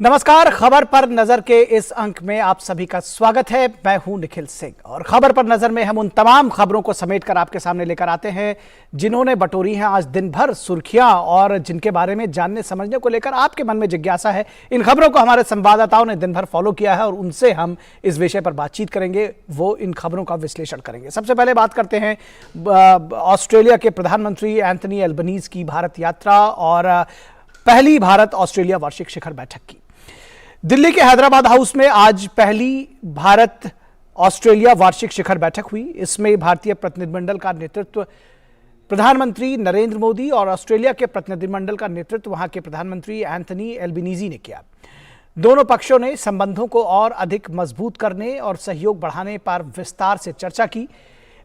नमस्कार। खबर पर नजर के इस अंक में आप सभी का स्वागत है। मैं हूं निखिल सिंह और खबर पर नजर में हम उन तमाम खबरों को समेटकर आपके सामने लेकर आते हैं जिन्होंने बटोरी हैं आज दिन भर सुर्खियां और जिनके बारे में जानने समझने को लेकर आपके मन में जिज्ञासा है। इन खबरों को हमारे संवाददाताओं ने दिन भर फॉलो किया है और उनसे हम इस विषय पर बातचीत करेंगे, वो इन खबरों का विश्लेषण करेंगे। सबसे पहले बात करते हैं ऑस्ट्रेलिया के प्रधानमंत्री एंथनी एल्बनीज की भारत यात्रा और पहली भारत ऑस्ट्रेलिया वार्षिक शिखर बैठक की। दिल्ली के हैदराबाद हाउस में आज पहली भारत ऑस्ट्रेलिया वार्षिक शिखर बैठक हुई। इसमें भारतीय प्रतिनिधिमंडल का नेतृत्व प्रधानमंत्री नरेंद्र मोदी और ऑस्ट्रेलिया के प्रतिनिधिमंडल का नेतृत्व वहां के प्रधानमंत्री एंथनी एल्बनीजी ने किया। दोनों पक्षों ने संबंधों को और अधिक मजबूत करने और सहयोग बढ़ाने पर विस्तार से चर्चा की।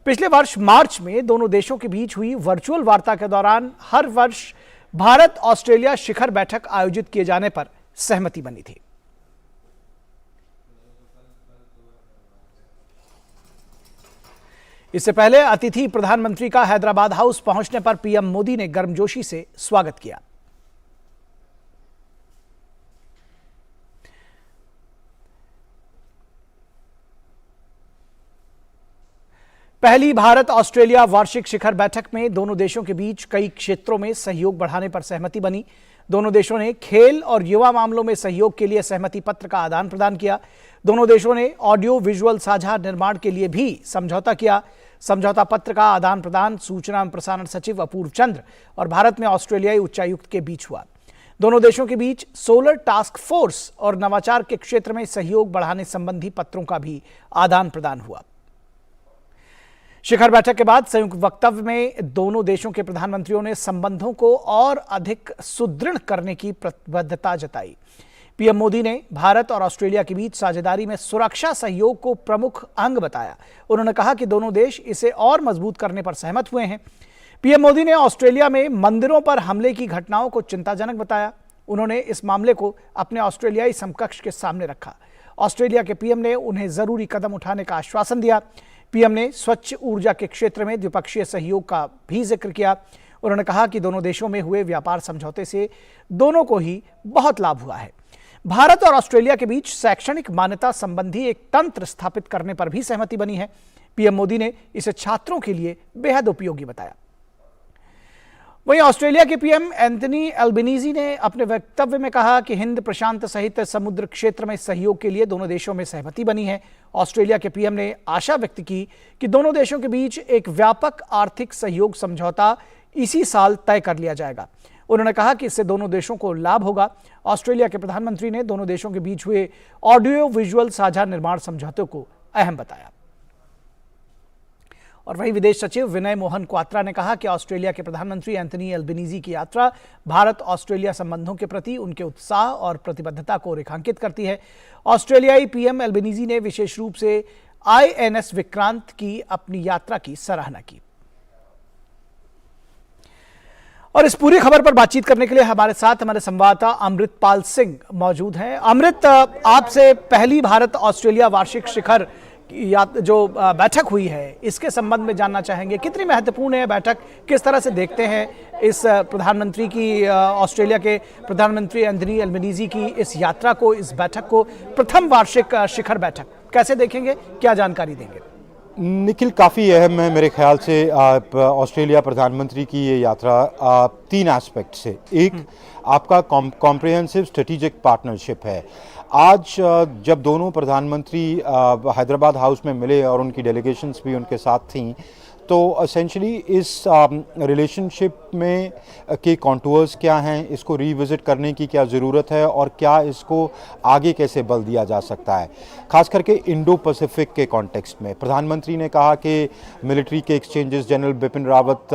पिछले वर्ष मार्च में दोनों देशों के बीच हुई वर्चुअल वार्ता के दौरान हर वर्ष भारत ऑस्ट्रेलिया शिखर बैठक आयोजित किए जाने पर सहमति बनी थी। इससे पहले अतिथि प्रधानमंत्री का हैदराबाद हाउस पहुंचने पर पीएम मोदी ने गर्मजोशी से स्वागत किया। पहली भारत ऑस्ट्रेलिया वार्षिक शिखर बैठक में दोनों देशों के बीच कई क्षेत्रों में सहयोग बढ़ाने पर सहमति बनी। दोनों देशों ने खेल और युवा मामलों में सहयोग के लिए सहमति पत्र का आदान प्रदान किया। दोनों देशों ने ऑडियो विजुअल साझा निर्माण के लिए भी समझौता किया। समझौता पत्र का आदान प्रदान सूचना एवं प्रसारण सचिव अपूर्व चंद्र और भारत में ऑस्ट्रेलियाई उच्चायुक्त के बीच हुआ। दोनों देशों के बीच सोलर टास्क फोर्स और नवाचार के क्षेत्र में सहयोग बढ़ाने संबंधी पत्रों का भी आदान प्रदान हुआ। शिखर बैठक के बाद संयुक्त वक्तव्य में दोनों देशों के प्रधानमंत्रियों ने संबंधों को और अधिक सुदृढ़ करने की प्रतिबद्धता जताई। पीएम मोदी ने भारत और ऑस्ट्रेलिया के बीच साझेदारी में सुरक्षा सहयोग को प्रमुख अंग बताया। उन्होंने कहा कि दोनों देश इसे और मजबूत करने पर सहमत हुए हैं। पीएम मोदी ने ऑस्ट्रेलिया में मंदिरों पर हमले की घटनाओं को चिंताजनक बताया। उन्होंने इस मामले को अपने ऑस्ट्रेलियाई समकक्ष के सामने रखा। ऑस्ट्रेलिया के पीएम ने उन्हें जरूरी कदम उठाने का आश्वासन दिया। पीएम ने स्वच्छ ऊर्जा के क्षेत्र में द्विपक्षीय सहयोग का भी जिक्र किया। उन्होंने कहा कि दोनों देशों में हुए व्यापार समझौते से दोनों को ही बहुत लाभ हुआ है। भारत और ऑस्ट्रेलिया के बीच शैक्षणिक मान्यता संबंधी एक तंत्र स्थापित करने पर भी सहमति बनी है। पीएम मोदी ने इसे छात्रों के लिए बेहद उपयोगी बताया। वहीं ऑस्ट्रेलिया के पीएम एंथनी एल्बनीजी ने अपने वक्तव्य में कहा कि हिंद प्रशांत सहित समुद्र क्षेत्र में सहयोग के लिए दोनों देशों में सहमति बनी है। ऑस्ट्रेलिया के पीएम ने आशा व्यक्त की कि दोनों देशों के बीच एक व्यापक आर्थिक सहयोग समझौता इसी साल तय कर लिया जाएगा। उन्होंने कहा कि इससे दोनों देशों को लाभ होगा। ऑस्ट्रेलिया के प्रधानमंत्री ने दोनों देशों के बीच हुए ऑडियो विजुअल साझा निर्माण समझौते को अहम बताया। और वहीं विदेश सचिव विनय मोहन क्वात्रा ने कहा कि ऑस्ट्रेलिया के प्रधानमंत्री एंथनी एल्बनीजी की यात्रा भारत ऑस्ट्रेलिया संबंधों के प्रति उनके उत्साह और प्रतिबद्धता को रेखांकित करती है। ऑस्ट्रेलियाई पीएम एल्बनीजी ने विशेष रूप से आईएनएस विक्रांत की अपनी यात्रा की सराहना की। और इस पूरी खबर पर बातचीत करने के लिए हमारे साथ हमारे संवाददाता अमृतपाल सिंह मौजूद हैं। अमृत, आपसे पहली भारत ऑस्ट्रेलिया वार्षिक शिखर जो बैठक हुई है इसके संबंध में जानना चाहेंगे। कितनी महत्वपूर्ण है बैठक, किस तरह से देखते हैं इस प्रधानमंत्री की ऑस्ट्रेलिया के प्रधानमंत्री एंथनी एल्बनीजी की इस यात्रा को, इस बैठक को, प्रथम वार्षिक शिखर बैठक कैसे देखेंगे, क्या जानकारी देंगे? निखिल, काफ़ी अहम है मेरे ख्याल से ऑस्ट्रेलिया प्रधानमंत्री की ये यात्रा तीन एस्पेक्ट से। एक आपका कॉम्प्रिहेंसिव स्ट्रेटेजिक पार्टनरशिप है। आज जब दोनों प्रधानमंत्री हैदराबाद हाउस में मिले और उनकी डेलीगेशंस भी उनके साथ थीं, तो एसेंशली इस रिलेशनशिप में के कॉन्टूर्स क्या हैं, इसको रिविज़िट करने की क्या ज़रूरत है और क्या इसको आगे कैसे बल दिया जा सकता है, ख़ास करके इंडो पैसिफिक के कॉन्टेक्स्ट में। प्रधानमंत्री ने कहा कि मिलिट्री के exchanges general Bipin Rawat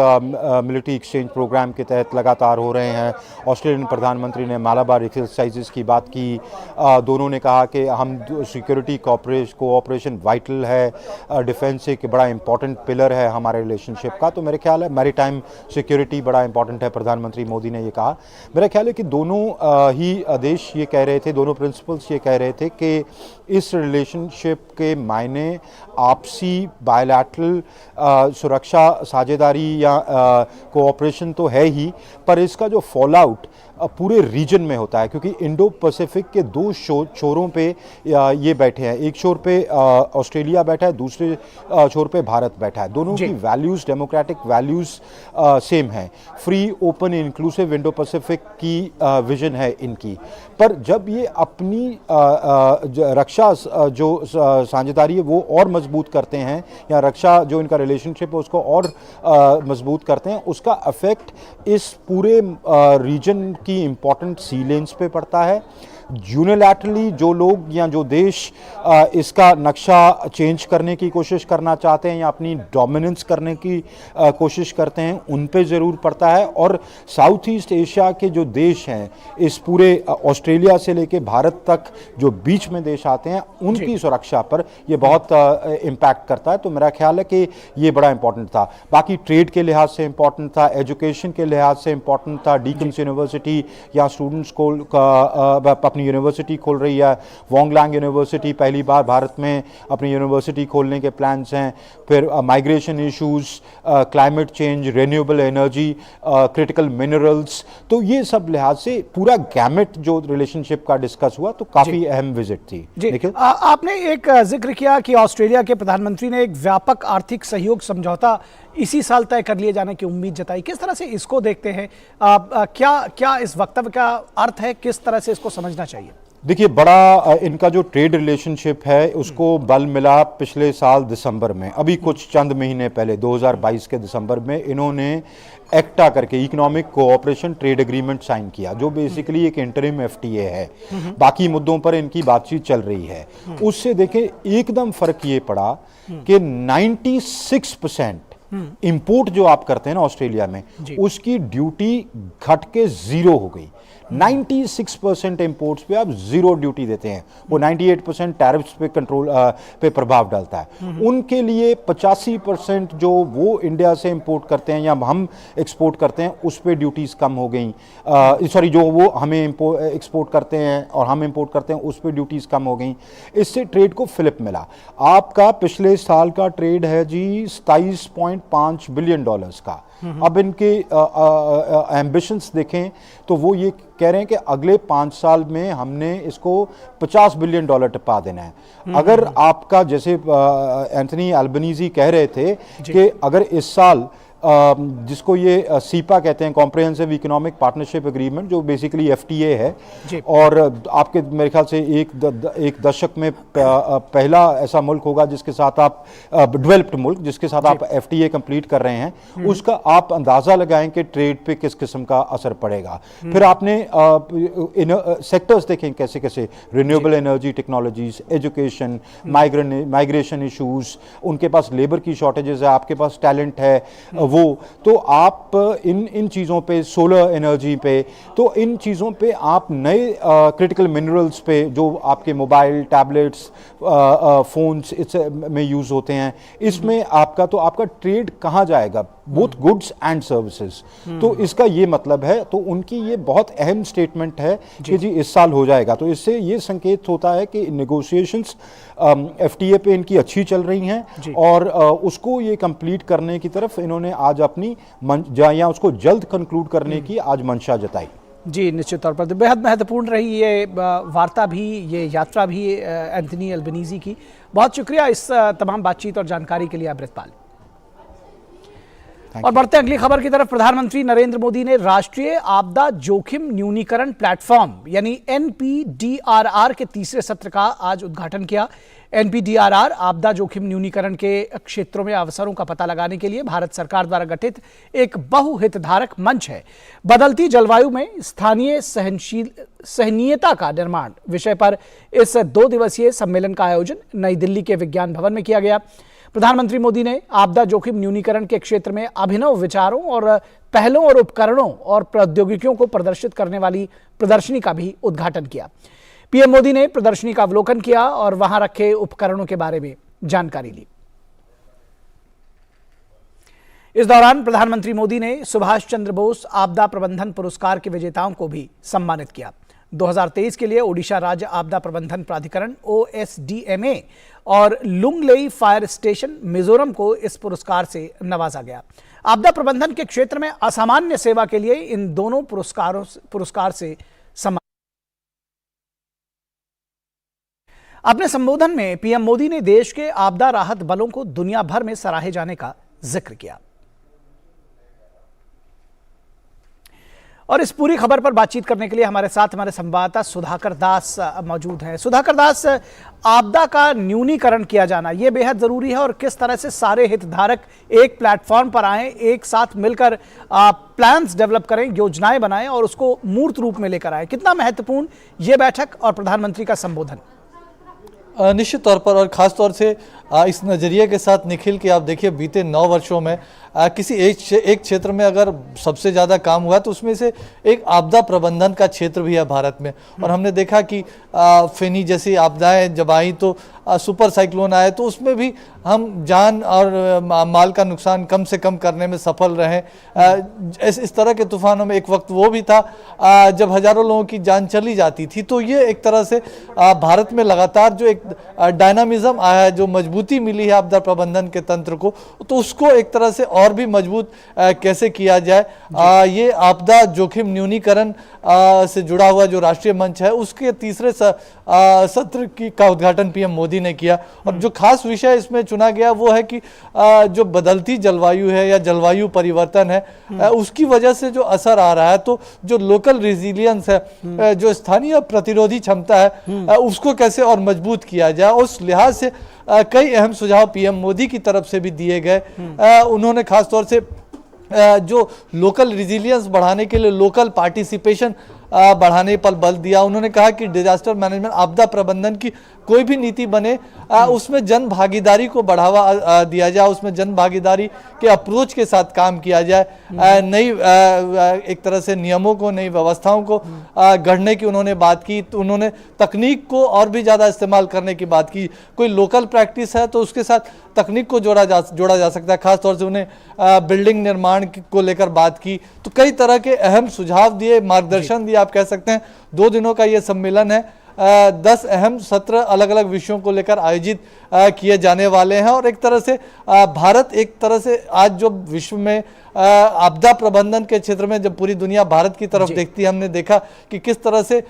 military exchange program के तहत लगातार हो रहे हैं। ऑस्ट्रेलियन प्रधानमंत्री ने मालाबार एक्सरसाइजेस की बात की। दोनों ने कहा कि हम सिक्योरिटी कोऑपरेशन वाइटल है, डिफेंस एक बड़ा इंपॉर्टेंट पिलर है हमारे रिलेशनशिप का। तो मेरे ख्याल है मैरीटाइम सिक्योरिटी बड़ा इंपॉर्टेंट है, प्रधानमंत्री मोदी ने ये कहा। मेरा ख्याल है कि दोनों ही देश ये कह रहे थे, दोनों प्रिंसिपल्स ये कह रहे थे कि इस रिलेशनशिप के मायने आपसी बायलैटरल सुरक्षा साझेदारी या कोऑपरेशन तो है ही, पर इसका जो फॉल आउट पूरे रीजन में होता है, क्योंकि इंडो पैसिफिक के दो छोरों पे ये बैठे हैं। एक छोर पे ऑस्ट्रेलिया बैठा है, दूसरे छोर पे भारत बैठा है। दोनों की वैल्यूज़, डेमोक्रेटिक वैल्यूज़ सेम है। Free, open, inclusive Indo Pacific की विजन है इनकी। पर जब ये अपनी रक्षा जो साझेदारी है वो और मजबूत करते हैं, या रक्षा जो इनका रिलेशनशिप है उसको और मजबूत करते हैं, उसका इफेक्ट इस पूरे रीजन की इंपॉर्टेंट सी लेन्स पे पड़ता है। यूनिलैटरली जो लोग या जो देश इसका नक्शा चेंज करने की कोशिश करना चाहते हैं या अपनी डोमिनेंस करने की कोशिश करते हैं, उन पे ज़रूर पड़ता है। और साउथ ईस्ट एशिया के जो देश हैं, इस पूरे ऑस्ट्रेलिया से लेके भारत तक जो बीच में देश आते हैं, उनकी सुरक्षा पर ये बहुत इम्पैक्ट करता है। तो मेरा ख्याल है कि ये बड़ा इंपॉर्टेंट था। बाकी ट्रेड के लिहाज से इंपॉर्टेंट था, एजुकेशन के लिहाज से इंपॉर्टेंट था। डीकन्स यूनिवर्सिटी या स्टूडेंट्स को अपनी यूनिवर्सिटी खोल रही है। वोंगलैंग यूनिवर्सिटी पहली बार भारत में अपनी यूनिवर्सिटी खोलने के प्लान्स हैं। फिर migration issues, climate change, renewable energy, critical minerals, तो ये सब लिहाज से पूरा गैमेट जो रिलेशनशिप का डिस्कस हुआ, तो काफी अहम विजिट थी। आपने एक जिक्र किया कि ऑस्ट्रेलिया के प्रधानमंत्री ने एक व्यापक आर्थिक सहयोग समझौता इसी साल तय कर लिए जाने की उम्मीद जताई। किस तरह से इसको देखते हैं? क्या इस वक्तव्य का अर्थ है? किस तरह से इसको समझना चाहिए? देखिए, बड़ा इनका जो ट्रेड रिलेशनशिप है उसको बल मिला पिछले साल दिसंबर में। अभी कुछ चंद महीने पहले 2022 के दिसंबर में इन्होंने एक्टा करके economic cooperation trade agreement sign किया, जो बेसिकली एक इंटरिम एफटीए है। बाकी मुद्दों पर इनकी बातचीत चल रही है। उससे देखें एकदम फर्क ये पड़ा कि 96% इंपोर्ट जो आप करते हैं ना ऑस्ट्रेलिया में, उसकी ड्यूटी घट के 0 हो गई। 96% इंपोर्ट्स पे आप 0 ड्यूटी देते हैं। वो 98% टैरिफ्स पे कंट्रोल पे प्रभाव डालता है। उनके लिए 85% जो वो इंडिया से इंपोर्ट करते हैं या हम एक्सपोर्ट करते हैं, उस पे ड्यूटीज कम हो गई। सॉरी, जो वो हमें एक्सपोर्ट करते हैं और हम इंपोर्ट करते हैं, उस पे ड्यूटीज कम हो गई। इससे ट्रेड को फ्लिप मिला। आपका पिछले साल का ट्रेड है जी $27.5 बिलियन का। अब इनके एम्बिशंस देखें तो वो ये कह रहे हैं कि अगले 5 साल में हमने इसको $50 बिलियन टिपा देना है। अगर आपका, जैसे एंथनी अल्बनीजी कह रहे थे कि अगर इस साल जिसको ये सीपा कहते हैं, कॉम्प्रिहेंसिव इकोनॉमिक पार्टनरशिप एग्रीमेंट, जो बेसिकली एफटीए है, और आपके मेरे ख्याल से एक दशक में पहला ऐसा मुल्क होगा जिसके साथ आप डेवलप्ड मुल्क जिसके साथ आप एफटीए कंप्लीट कर रहे हैं, उसका आप अंदाजा लगाएं कि ट्रेड पे किस किस्म का असर पड़ेगा। फिर आपने सेक्टर्स देखें कैसे कैसे, renewable energy technologies, education, migration issues, उनके पास लेबर की शॉर्टेजेस है, आपके पास टैलेंट है वो, तो आप इन चीज़ों पे, सोलर एनर्जी पे, तो इन चीज़ों पे आप नए क्रिटिकल मिनरल्स पे जो आपके मोबाइल, टैबलेट्स, फोन्स में यूज़ होते हैं, इसमें आपका ट्रेड कहाँ जाएगा, बोथ गुड्स एंड सर्विसेज। तो इसका ये मतलब है, तो उनकी ये बहुत अहम स्टेटमेंट है कि जी इस साल हो जाएगा। तो इससे ये संकेत होता है कि नेगोशिएशंस एफटीए पे इनकी अच्छी चल रही हैं और उसको ये कंप्लीट करने की तरफ इन्होंने आज अपनी या उसको जल्द कंक्लूड करने की आज मंशा जताई। जी, निश्चित तौर पर बेहद महत्वपूर्ण रही ये वार्ता भी, ये यात्रा भी एंथनी अल्बनीजी की। बहुत शुक्रिया इस तमाम बातचीत और जानकारी के लिए अमृतपाल। और बढ़ते अगली खबर की तरफ। प्रधानमंत्री नरेंद्र मोदी ने राष्ट्रीय आपदा जोखिम न्यूनीकरण प्लेटफॉर्म यानी एनपीडीआरआर के तीसरे सत्र का आज उद्घाटन किया। एनपीडीआरआर आपदा जोखिम न्यूनीकरण के क्षेत्रों में अवसरों का पता लगाने के लिए भारत सरकार द्वारा गठित एक बहुहितधारक मंच है। बदलती जलवायु में स्थानीय सहनीयता का निर्माण विषय पर इस 2 दिवसीय सम्मेलन का आयोजन नई दिल्ली के विज्ञान भवन में किया गया। प्रधानमंत्री मोदी ने आपदा जोखिम न्यूनीकरण के क्षेत्र में अभिनव विचारों और पहलों और उपकरणों और प्रौद्योगिकियों को प्रदर्शित करने वाली प्रदर्शनी का भी उद्घाटन किया। पीएम मोदी ने प्रदर्शनी का अवलोकन किया और वहां रखे उपकरणों के बारे में जानकारी ली। इस दौरान प्रधानमंत्री मोदी ने सुभाष चंद्र बोस आपदा प्रबंधन पुरस्कार के विजेताओं को भी सम्मानित किया। 2023 के लिए ओडिशा राज्य आपदा प्रबंधन प्राधिकरण OSDMA और लुंगलेई फायर स्टेशन मिजोरम को इस पुरस्कार से नवाजा गया। आपदा प्रबंधन के क्षेत्र में असामान्य सेवा के लिए इन दोनों पुरस्कार से सम्मानित। अपने संबोधन में पीएम मोदी ने देश के आपदा राहत बलों को दुनिया भर में सराहे जाने का जिक्र किया। और इस पूरी खबर पर बातचीत करने के लिए हमारे साथ हमारे संवाददाता सुधाकर दास मौजूद हैं। सुधाकर दास, आपदा का न्यूनीकरण किया जाना यह बेहद जरूरी है और किस तरह से सारे हितधारक एक प्लेटफॉर्म पर आए, एक साथ मिलकर प्लान्स डेवलप करें, योजनाएं बनाएं और उसको मूर्त रूप में लेकर आए, कितना महत्वपूर्ण यह बैठक और प्रधानमंत्री का संबोधन? निश्चित तौर पर और ख़ास तौर से इस नज़रिए के साथ निखिल कि आप देखिए बीते 9 वर्षों में किसी एक क्षेत्र में अगर सबसे ज़्यादा काम हुआ तो उसमें से एक आपदा प्रबंधन का क्षेत्र भी है भारत में। और हमने देखा कि फेनी जैसी आपदाएं जब आई तो सुपर साइक्लोन आए तो उसमें भी हम जान और माल का नुकसान कम से कम करने में सफल रहे। इस तरह के तूफानों में एक वक्त वो भी था जब हज़ारों लोगों की जान चली जाती थी। तो ये एक तरह से भारत में लगातार जो एक डायनामिज्म आया है, जो मजबूती मिली है आपदा प्रबंधन के तंत्र को, तो उसको एक तरह से और भी मजबूत कैसे किया जाए। ये आपदा जोखिम न्यूनीकरण से जुड़ा हुआ जो राष्ट्रीय मंच है उसके तीसरे सत्र का उद्घाटन पीएम मोदी ने किया। और जो खास विषय इसमें चुना गया वो है कि जो बदलती जलवायु है या जलवायु परिवर्तन है उसकी वजह से जो असर आ रहा है, तो जो लोकल रेजिलियंस है, जो स्थानीय प्रतिरोधी क्षमता है, उसको कैसे और मजबूत किया जाए। उस लिहाज से कई अहम सुझाव पीएम मोदी की तरफ से भी दिए गए। उन्होंने खास तौर से जो लोकल रेजिलियंस बढ़ाने के लिए लोकल पार्टिसिपेशन बढ़ाने पर बल दिया। उन्होंने कहा कि डिजास्टर मैनेजमेंट आपदा प्रबंधन की कोई भी नीति बने उसमें जन भागीदारी को बढ़ावा दिया जाए, उसमें जन भागीदारी के अप्रोच के साथ काम किया जाए। नई एक तरह से नियमों को, नई व्यवस्थाओं को गढ़ने की उन्होंने बात की। तो उन्होंने तकनीक को और भी ज़्यादा इस्तेमाल करने की बात की। कोई लोकल प्रैक्टिस है तो उसके साथ तकनीक को जोड़ा जा सकता है। खासतौर से उन्हें बिल्डिंग निर्माण को लेकर बात की। तो कई तरह के अहम सुझाव दिए, मार्गदर्शन दिया। आप कह सकते हैं 2 दिनों का ये सम्मेलन है। 10 अहम सत्र अलग अलग विषयों को लेकर आयोजित किए जाने वाले हैं। और एक तरह से भारत एक तरह से आज जो विश्व में आपदा प्रबंधन के क्षेत्र में जब पूरी दुनिया भारत की तरफ देखती है, हमने देखा कि किस तरह से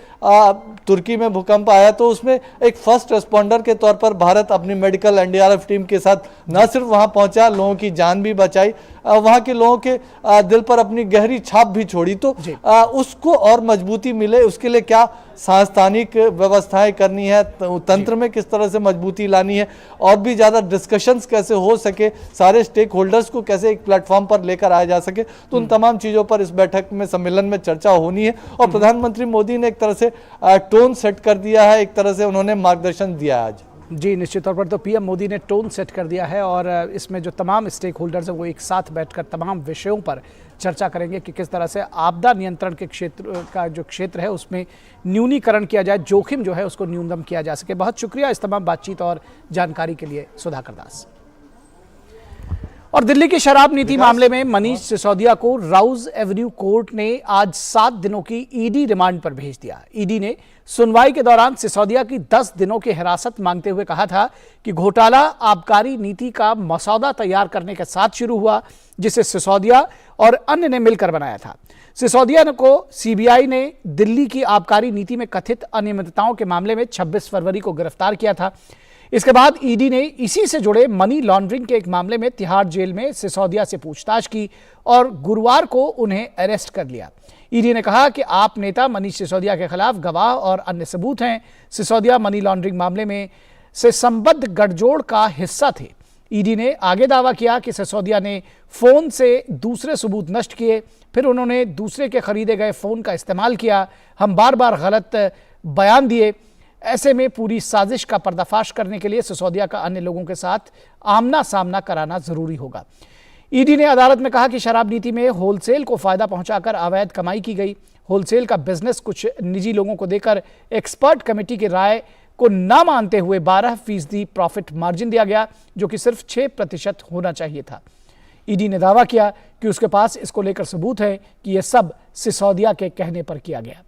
तुर्की में भूकंप आया तो उसमें एक फर्स्ट रिस्पॉन्डर के तौर पर भारत अपनी मेडिकल NDRF टीम के साथ न सिर्फ वहां पहुंचा, लोगों की जान भी बचाई, वहां के लोगों के दिल पर अपनी गहरी छाप भी छोड़ी। तो उसको और मजबूती मिले उसके लिए क्या सांस्थानिक व्यवस्थाएं करनी है, तंत्र में किस तरह से मजबूती लानी है, और भी ज़्यादा डिस्कशंस कैसे हो सके, सारे स्टेक होल्डर्स को कैसे एक प्लेटफॉर्म पर लेकर आया जा सके, तो उन तमाम चीज़ों पर इस बैठक में, सम्मेलन में चर्चा होनी है। और प्रधानमंत्री मोदी ने एक तरह से टोन सेट कर दिया है, एक तरह से उन्होंने मार्गदर्शन दिया है आज। जी, निश्चित तौर पर तो पीएम मोदी ने टोन सेट कर दिया है और इसमें जो तमाम स्टेक होल्डर्स हैं वो एक साथ बैठकर तमाम विषयों पर चर्चा करेंगे कि किस तरह से आपदा नियंत्रण के क्षेत्र है उसमें न्यूनीकरण किया जाए, जोखिम जो है उसको न्यूनतम किया जा सके। बहुत शुक्रिया इस तमाम बातचीत और जानकारी के लिए सुधाकर दास। और दिल्ली की शराब नीति मामले में मनीष सिसोदिया को राउज एवेन्यू कोर्ट ने आज 7 दिनों की ईडी रिमांड पर भेज दिया। ईडी ने सुनवाई के दौरान सिसोदिया की 10 दिनों की हिरासत मांगते हुए कहा था कि घोटाला आबकारी नीति का मसौदा तैयार करने के साथ शुरू हुआ, जिसे सिसोदिया और अन्य ने मिलकर बनाया था। सिसोदिया को सीबीआई ने दिल्ली की आबकारी नीति में कथित अनियमितताओं के मामले में 26 फरवरी को गिरफ्तार किया था। इसके बाद ईडी ने इसी से जुड़े मनी लॉन्ड्रिंग के एक मामले में तिहाड़ जेल में सिसोदिया से पूछताछ की और गुरुवार को उन्हें अरेस्ट कर लिया। ईडी ने कहा कि आप नेता मनीष सिसोदिया के खिलाफ गवाह और अन्य सबूत हैं। सिसोदिया मनी लॉन्ड्रिंग मामले में से संबद्ध गठजोड़ का हिस्सा थे। ईडी ने आगे दावा किया कि सिसोदिया ने फोन से दूसरे सबूत नष्ट किए, फिर उन्होंने दूसरे के खरीदे गए फोन का इस्तेमाल किया, हम बार बार गलत बयान दिए। ऐसे में पूरी साजिश का पर्दाफाश करने के लिए सिसोदिया का अन्य लोगों के साथ आमना सामना कराना जरूरी होगा। ईडी ने अदालत में कहा कि शराब नीति में होलसेल को फायदा पहुंचाकर अवैध कमाई की गई। होलसेल का बिजनेस कुछ निजी लोगों को देकर एक्सपर्ट कमेटी की राय को न मानते हुए 12% प्रॉफिट मार्जिन दिया गया, जो कि सिर्फ 6% होना चाहिए था। ईडी ने दावा किया कि उसके पास इसको लेकर सबूत है कि यह सब सिसोदिया के कहने पर किया गया।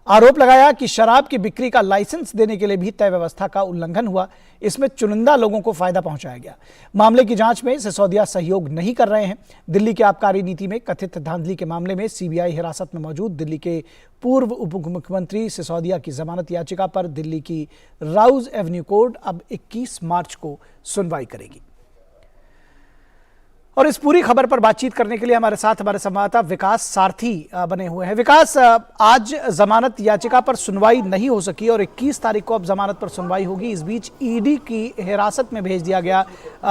आरोप लगाया कि शराब की बिक्री का लाइसेंस देने के लिए भी तय व्यवस्था का उल्लंघन हुआ। इसमें चुनिंदा लोगों को फायदा पहुंचाया गया। मामले की जांच में सिसोदिया सहयोग नहीं कर रहे हैं। दिल्ली की आबकारी नीति में कथित धांधली के मामले में सीबीआई हिरासत में मौजूद दिल्ली के पूर्व उप मुख्यमंत्री सिसोदिया की जमानत याचिका पर दिल्ली की राउज एवेन्यू कोर्ट अब 21 मार्च को सुनवाई करेगी। और इस पूरी खबर पर बातचीत करने के लिए हमारे साथ हमारे संवाददाता विकास सारथी बने हुए हैं। विकास, आज जमानत याचिका पर सुनवाई नहीं हो सकी और 21 तारीख को अब जमानत पर सुनवाई होगी। इस बीच ईडी की हिरासत में भेज दिया गया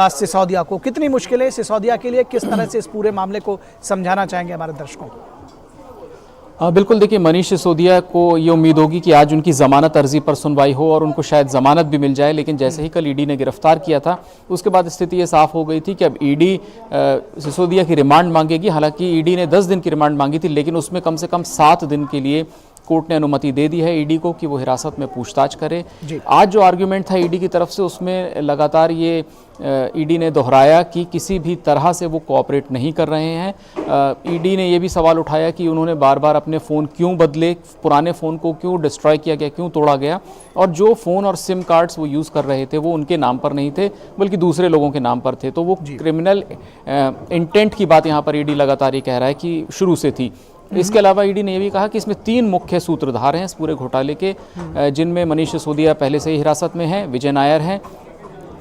सिसोदिया को। कितनी मुश्किलें सिसोदिया के लिए, किस तरह से इस पूरे मामले को समझाना चाहेंगे हमारे दर्शकों को? बिल्कुल, देखिए, मनीष सिसोदिया को ये उम्मीद होगी कि आज उनकी ज़मानत अर्जी पर सुनवाई हो और उनको शायद ज़मानत भी मिल जाए, लेकिन जैसे ही कल ईडी ने गिरफ्तार किया था उसके बाद स्थिति ये साफ हो गई थी कि अब ईडी सिसोदिया की रिमांड मांगेगी। हालांकि ईडी ने 10 दिन की रिमांड मांगी थी, लेकिन उसमें कम से कम 7 दिन के लिए कोर्ट ने अनुमति दे दी है ईडी को कि वो हिरासत में पूछताछ करे। आज जो आर्ग्यूमेंट था ईडी की तरफ से, उसमें लगातार ये ईडी ने दोहराया कि किसी भी तरह से वो कोऑपरेट नहीं कर रहे हैं। ईडी ने ये भी सवाल उठाया कि उन्होंने बार बार अपने फ़ोन क्यों बदले, पुराने फ़ोन को क्यों डिस्ट्रॉय किया गया, क्यों तोड़ा गया, और जो फ़ोन और सिम कार्ड्स वो यूज़ कर रहे थे वो उनके नाम पर नहीं थे बल्कि दूसरे लोगों के नाम पर थे। तो वो क्रिमिनल इंटेंट की बात यहाँ पर ईडी लगातार ये कह रहा है कि शुरू से थी। इसके अलावा ईडी ने यह भी कहा कि इसमें 3 मुख्य सूत्रधार हैं इस पूरे घोटाले के, जिनमें मनीष सिसोदिया पहले से ही हिरासत में है, विजय नायर हैं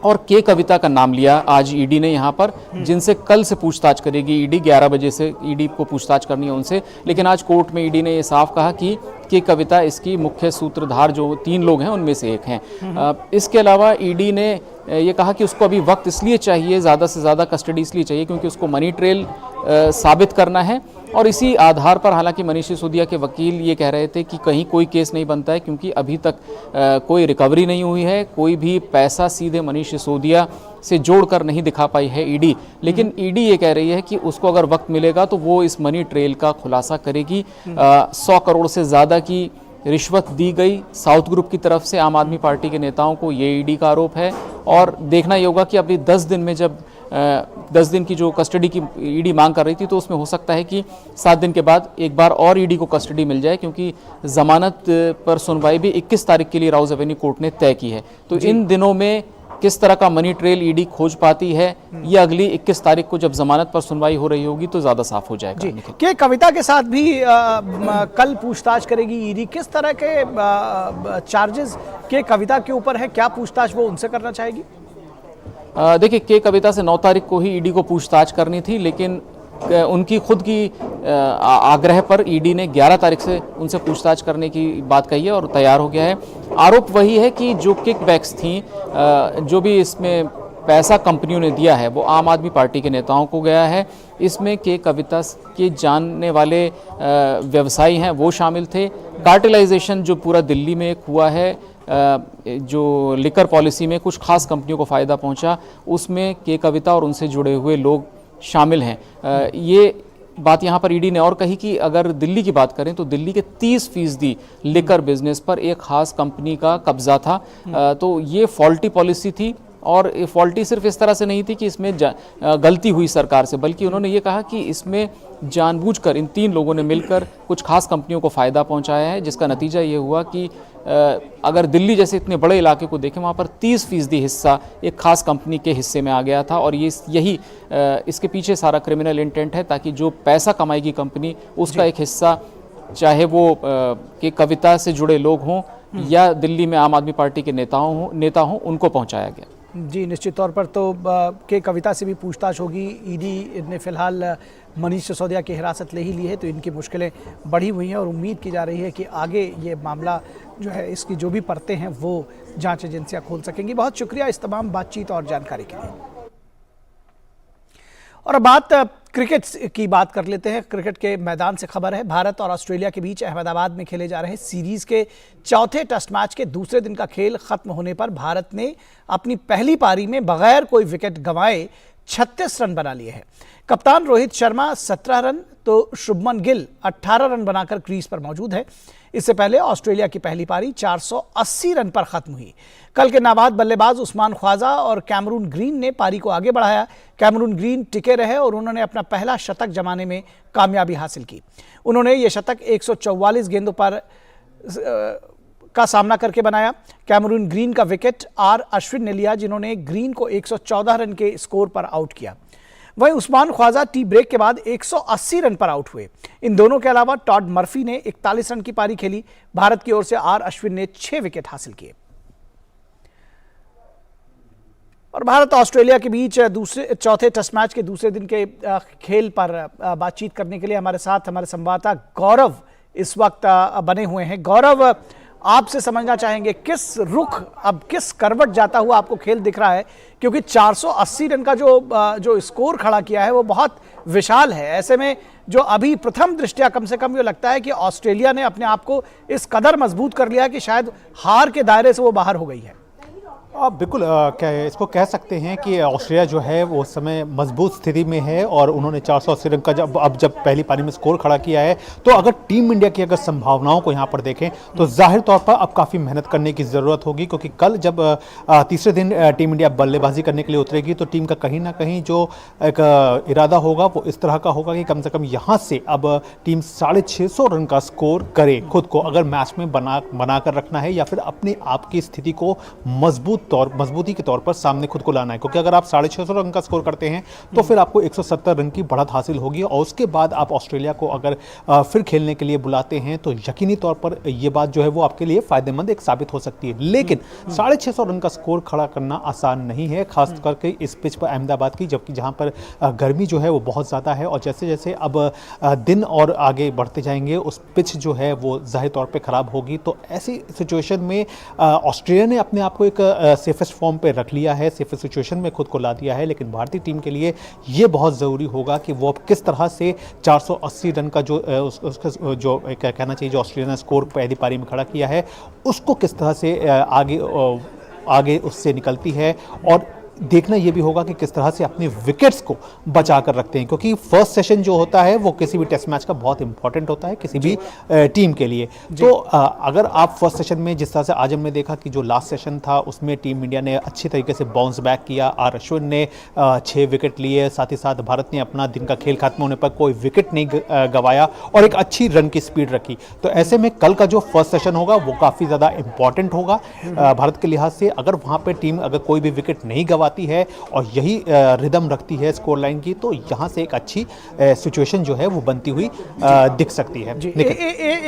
और के कविता का नाम लिया आज ईडी ने यहाँ पर, जिनसे कल से पूछताछ करेगी ईडी। 11 बजे से ईडी को पूछताछ करनी है उनसे। लेकिन आज कोर्ट में ईडी ने ये साफ कहा कि के कविता इसकी मुख्य सूत्रधार जो 3 लोग हैं उनमें से एक हैं। इसके अलावा ईडी ने ये कहा कि उसको अभी वक्त इसलिए चाहिए, ज़्यादा से ज़्यादा कस्टडी इसलिए चाहिए क्योंकि उसको मनी ट्रेल साबित करना है। और इसी आधार पर हालांकि मनीष सिसोदिया के वकील ये कह रहे थे कि कहीं कोई केस नहीं बनता है क्योंकि अभी तक कोई रिकवरी नहीं हुई है, कोई भी पैसा सीधे मनीष सिसोदिया से जोड़कर नहीं दिखा पाई है ईडी। लेकिन ईडी ये कह रही है कि उसको अगर वक्त मिलेगा तो वो इस मनी ट्रेल का खुलासा करेगी। 100 करोड़ से ज़्यादा की रिश्वत दी गई साउथ ग्रुप की तरफ से आम आदमी पार्टी के नेताओं को, ये ईडी का आरोप है। और देखना ये होगा कि अभी 10 दिन में जब 10 दिन की जो कस्टडी की ईडी मांग कर रही थी, तो उसमें हो सकता है कि 7 दिन के बाद एक बार और ईडी को कस्टडी मिल जाए, क्योंकि जमानत पर सुनवाई भी 21 तारीख के लिए राउज एवेन्यू कोर्ट ने तय की है। तो इन दिनों में किस तरह का मनी ट्रेल ईडी खोज पाती है, ये अगली 21 तारीख को जब जमानत पर सुनवाई हो रही होगी तो ज्यादा साफ हो जाएगा। के कविता के साथ भी कल पूछताछ करेगी ईडी। किस तरह के चार्जेस के कविता के ऊपर है, क्या पूछताछ वो उनसे करना चाहेगी? देखिए, के कविता से 9 तारीख को ही ईडी को पूछताछ करनी थी, लेकिन उनकी खुद की आग्रह पर ईडी ने 11 तारीख से उनसे पूछताछ करने की बात कही है और तैयार हो गया है। आरोप वही है कि जो किकबैक्स थी, जो भी इसमें पैसा कंपनियों ने दिया है वो आम आदमी पार्टी के नेताओं को गया है। इसमें के कविता के जानने वाले व्यवसायी हैं वो शामिल थे। कार्टेलाइजेशन जो पूरा दिल्ली में एक हुआ है, जो लिकर पॉलिसी में कुछ खास कंपनियों को फ़ायदा पहुंचा, उसमें के कविता और उनसे जुड़े हुए लोग शामिल हैं। ये बात यहाँ पर ईडी ने और कही कि अगर दिल्ली की बात करें तो दिल्ली के 30% लिकर बिजनेस पर एक खास कंपनी का कब्जा था। तो ये फॉल्टी पॉलिसी थी, और फॉल्टी सिर्फ इस तरह से नहीं थी कि इसमें गलती हुई सरकार से, बल्कि उन्होंने ये कहा कि इसमें जानबूझकर इन 3 लोगों ने मिलकर कुछ खास कंपनियों को फ़ायदा पहुंचाया है, जिसका नतीजा ये हुआ कि अगर दिल्ली जैसे इतने बड़े इलाके को देखें, वहाँ पर 30% हिस्सा एक खास कंपनी के हिस्से में आ गया था। और यही इसके पीछे सारा क्रिमिनल इंटेंट है, ताकि जो पैसा कमाएगी कंपनी उसका एक हिस्सा, चाहे वो के कविता से जुड़े लोग हों या दिल्ली में आम आदमी पार्टी के नेता हों, उनको पहुँचाया गया। जी, निश्चित तौर पर तो के कविता से भी पूछताछ होगी। ईडी ने फिलहाल मनीष सिसोदिया की हिरासत ले ही ली है, तो इनकी मुश्किलें बढ़ी हुई हैं और उम्मीद की जा रही है कि आगे ये मामला जो है, इसकी जो भी परतें हैं वो जांच एजेंसियां खोल सकेंगी। बहुत शुक्रिया इस तमाम बातचीत और जानकारी के लिए। और अब बात क्रिकेट की बात कर लेते हैं। क्रिकेट के मैदान से खबर है, भारत और ऑस्ट्रेलिया के बीच अहमदाबाद में खेले जा रहे सीरीज के चौथे टेस्ट मैच के दूसरे दिन का खेल खत्म होने पर भारत ने अपनी पहली पारी में बगैर कोई विकेट गंवाए 36 रन बना लिए हैं। कप्तान रोहित शर्मा 17 रन तो शुभमन गिल 18 रन बनाकर क्रीज पर मौजूद है। इससे पहले ऑस्ट्रेलिया की पहली पारी 480 रन पर खत्म हुई। कल के नाबाद बल्लेबाज उस्मान ख्वाजा और कैमरून ग्रीन ने पारी को आगे बढ़ाया। कैमरून ग्रीन टिके रहे और उन्होंने अपना पहला शतक जमाने में कामयाबी हासिल की। उन्होंने ये शतक 144 गेंदों पर का सामना करके बनाया। कैमरून ग्रीन का विकेट आर अश्विन ने लिया, जिन्होंने ग्रीन को 114 रन के स्कोर पर आउट किया। वहीं उस्मान ख्वाजा टी ब्रेक के बाद 180 रन पर आउट हुए। इन दोनों के अलावा टॉड मर्फी ने 41 रन की पारी खेली। भारत की ओर से आर अश्विन ने 6 विकेट हासिल किए। और भारत ऑस्ट्रेलिया के बीच चौथे टेस्ट मैच के दूसरे दिन के खेल पर बातचीत करने के लिए हमारे साथ हमारे संवाददाता गौरव इस वक्त बने हुए हैं। गौरव, आपसे समझना चाहेंगे किस रुख, अब किस करवट जाता हुआ आपको खेल दिख रहा है, क्योंकि 480 रन का जो स्कोर खड़ा किया है वो बहुत विशाल है। ऐसे में जो अभी प्रथम दृष्टया कम से कम ये लगता है कि ऑस्ट्रेलिया ने अपने आप को इस कदर मजबूत कर लिया कि शायद हार के दायरे से वो बाहर हो गई है। बिल्कुल क्या इसको कह सकते हैं कि ऑस्ट्रेलिया जो है वो उस समय मजबूत स्थिति में है और उन्होंने 480 रन का जब पहली पारी में स्कोर खड़ा किया है, तो अगर टीम इंडिया की अगर संभावनाओं को यहाँ पर देखें तो जाहिर तौर पर अब काफ़ी मेहनत करने की ज़रूरत होगी, क्योंकि कल जब तीसरे दिन टीम इंडिया बल्लेबाजी करने के लिए उतरेगी तो टीम का कहीं ना कहीं जो एक इरादा होगा वो इस तरह का होगा कि कम से कम यहाँ से अब टीम 650 रन का स्कोर करे, खुद को अगर मैच में बना कर रखना है या फिर अपने आप की स्थिति को मजबूती के तौर पर सामने खुद को लाना है। क्योंकि अगर आप 650 रन का स्कोर करते हैं तो फिर आपको 170 रन की बढ़त हासिल होगी और उसके बाद आप ऑस्ट्रेलिया को अगर फिर खेलने के लिए बुलाते हैं तो यकीनी तौर पर यह बात जो है वो आपके लिए फायदेमंद एक साबित हो सकती है। लेकिन 650 रन का स्कोर खड़ा करना आसान नहीं है, खास करके इस पिच पर अहमदाबाद की, जबकि जहां पर गर्मी जो है वो बहुत ज़्यादा है और जैसे जैसे अब दिन और आगे बढ़ते जाएंगे उस पिच जो है वो जाहिर तौर पर खराब होगी। तो ऐसी सिचुएशन में ऑस्ट्रेलिया ने अपने आप को एक सेफेस्ट फॉर्म पे रख लिया है, सेफेस्ट सिचुएशन में खुद को ला दिया है। लेकिन भारतीय टीम के लिए ये बहुत ज़रूरी होगा कि वो अब किस तरह से 480 रन का जो कहना चाहिए जो ऑस्ट्रेलिया ने स्कोर पहली पारी में खड़ा किया है उसको किस तरह से आगे उससे निकलती है, और देखना यह भी होगा कि किस तरह से अपने विकेट्स को बचा कर रखते हैं, क्योंकि फर्स्ट सेशन जो होता है वो किसी भी टेस्ट मैच का बहुत इंपॉर्टेंट होता है किसी भी टीम के लिए। तो अगर आप फर्स्ट सेशन में जिस तरह से आज हमने देखा कि जो लास्ट सेशन था उसमें टीम इंडिया ने अच्छी तरीके से बाउंस बैक किया, आर अश्विन ने 6 विकेट लिए, साथ ही साथ भारत ने अपना दिन का खेल खत्म होने पर कोई विकेट नहीं गंवाया और एक अच्छी रन की स्पीड रखी। तो ऐसे में कल का जो फर्स्ट सेशन होगा वो काफ़ी ज़्यादा इंपॉर्टेंट होगा भारत के लिहाज से। अगर वहाँ पर टीम अगर कोई भी विकेट नहीं गंवा है और यही रिदम रखती है स्कोर लाइन की, तो यहां से एक अच्छी सिचुएशन जो है वो बनती हुई दिख सकती है।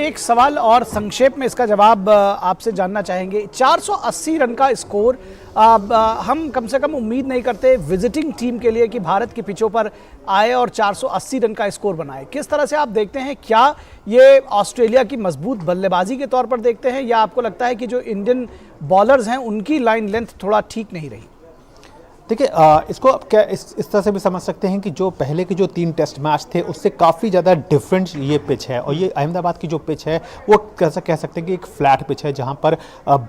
एक सवाल और संक्षेप में इसका जवाब आपसे जानना चाहेंगे। 480 रन का स्कोर हम कम से कम उम्मीद नहीं करते विजिटिंग टीम के लिए कि भारत की पिचों पर आए और 480 रन का स्कोर बनाए। किस तरह से आप देखते हैं, क्या ये ऑस्ट्रेलिया की मजबूत बल्लेबाजी के तौर पर देखते हैं या आपको लगता है कि जो इंडियन बॉलर्स हैं उनकी लाइन लेंथ थोड़ा ठीक नहीं रही? देखिए इसको क्या इस तरह से भी समझ सकते हैं कि जो पहले के जो 3 टेस्ट मैच थे उससे काफ़ी ज़्यादा डिफरेंट ये पिच है, और ये अहमदाबाद की जो पिच है वो कैसा कह सकते हैं कि एक फ्लैट पिच है जहां पर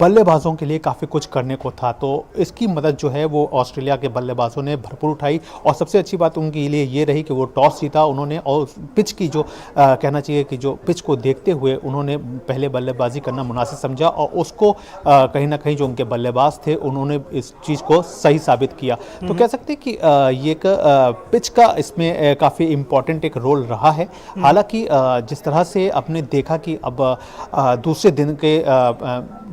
बल्लेबाजों के लिए काफ़ी कुछ करने को था। तो इसकी मदद जो है वो ऑस्ट्रेलिया के बल्लेबाजों ने भरपूर उठाई और सबसे अच्छी बात उनके लिए ये रही कि वो टॉस जीता उन्होंने, और पिच की जो कहना चाहिए कि जो पिच को देखते हुए उन्होंने पहले बल्लेबाजी करना मुनासिब समझा और उसको कहीं ना कहीं जो उनके बल्लेबाज थे उन्होंने इस चीज़ को सही साबित किया। तो कह सकते हैं कि ये एक पिच का इसमें काफ़ी इम्पोर्टेंट एक रोल रहा है। हालांकि जिस तरह से आपने देखा कि अब दूसरे दिन के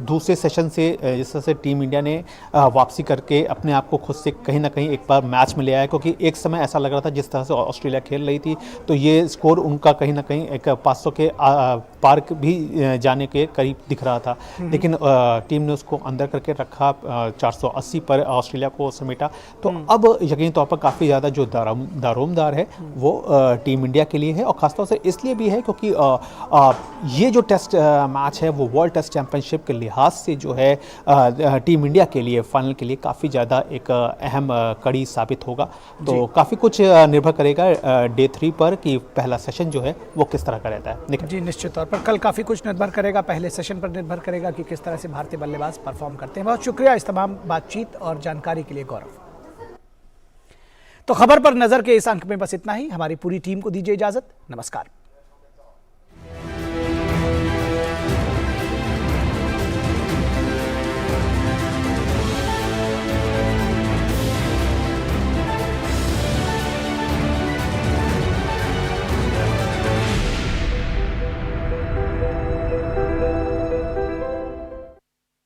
दूसरे सेशन से जिस तरह से टीम इंडिया ने वापसी करके अपने आप को खुद से कहीं ना कहीं एक बार मैच में ले आया, क्योंकि एक समय ऐसा लग रहा था जिस तरह से ऑस्ट्रेलिया खेल रही थी तो ये स्कोर उनका कहीं ना कहीं एक 500 के पार भी जाने के करीब दिख रहा था, लेकिन टीम ने उसको अंदर करके रखा, 480 पर ऑस्ट्रेलिया को समेटा। तो अब यकीनी तौर पर काफ़ी ज़्यादा जो दारोमदार है वो टीम इंडिया के लिए है, और ख़ासतौर से इसलिए भी है क्योंकि ये जो टेस्ट मैच है वो वर्ल्ड टेस्ट चैंपियनशिप के लिहाज से जो है टीम इंडिया के लिए फाइनल के लिए काफ़ी ज़्यादा एक अहम कड़ी साबित होगा। तो काफ़ी कुछ निर्भर करेगा डे 3 पर कि पहला सेशन जो है वो किस तरह का रहता है। जी निश्चित तौर पर कल काफ़ी कुछ निर्भर करेगा, पहले सेशन पर निर्भर करेगा कि किस तरह से भारतीय बल्लेबाज परफॉर्म करते हैं। बहुत शुक्रिया इस तमाम बातचीत और जानकारी के लिए गौरव। तो खबर पर नजर के इस अंक में बस इतना ही। हमारी पूरी टीम को दीजिए इजाजत। नमस्कार।